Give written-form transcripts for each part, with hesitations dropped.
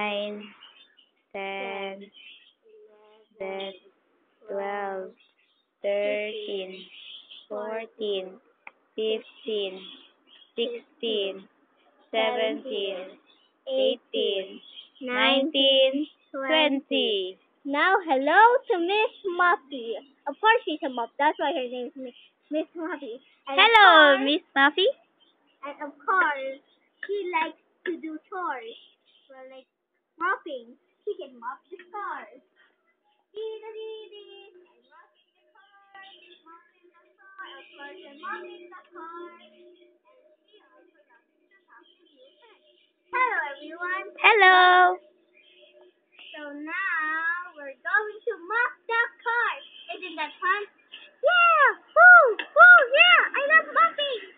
9, 10, 11, 12, 13, 14, 15, 16, 17, 18, 19, 20. Now, hello to Miss Muffy. Of course, she's a muff. That's why her name is Miss Muffy. Hello, Miss Muffy. And of course, she likes to do chores. Well, like mopping. She can mop the cars. Dee-da-dee-dee. I'm mopping the car. Mopping the car. Of course, I'm mopping the car. And she also loves to talk to new friends. Hello, everyone. Hello. So now we're going to mop the car. Isn't that fun? Yeah! Woo! Woo! Yeah! I love mopping!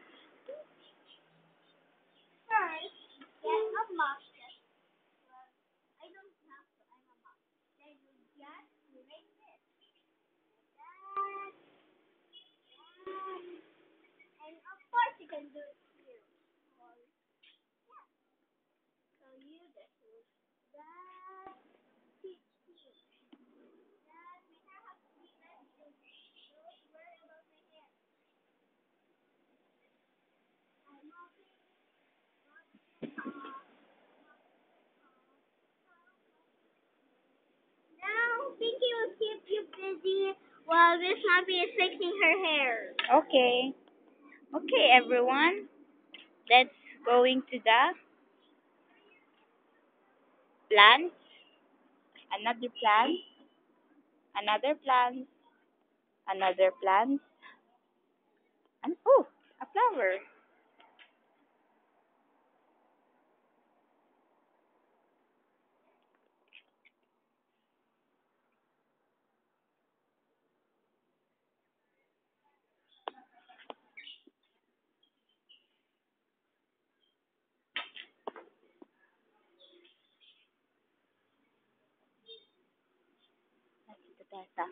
First, get a mop set. Well, I don't have to. I'm a mop. Then you just make this. Like that. And of course you can do it here. Well, yeah. So you just do that. Teach you. That my hair has to be less. Don't worry about my hair. I'm mopping. Now, Pinky will keep you busy while Miss Muffy is fixing her hair. Okay. Okay, everyone. Let's going to the plant. Another plant. Another plant. Another plant. And oh, a flower. Tita Tessa.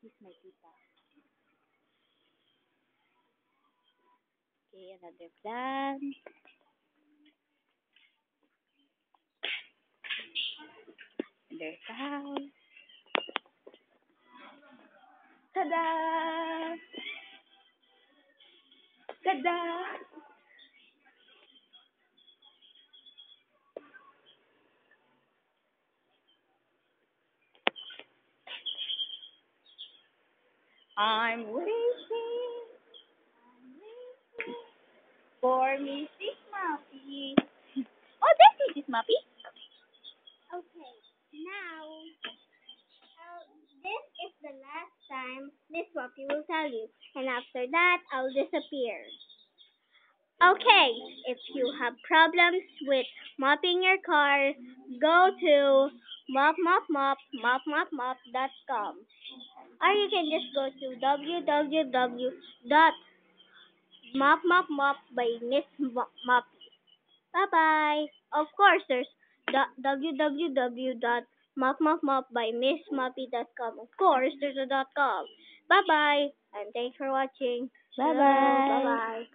He's my tita. Okay, another plant. Another house. Ta-da! Ta-da! I'm waiting for Mrs. Muffy. Oh, there's Mrs. Muffy. Okay, now, this is the last time Miss Muffy will tell you, and after that, I'll disappear. Okay, if you have problems with mopping your car, go to mopmopmop.com, or you can just go to www.mopmopmop by Miss Muffy. Bye bye. Of course, there's www.mopmopmop by missmuffy.com. Of course, there's a .com. Bye bye, and thanks for watching. Bye Bye bye. bye.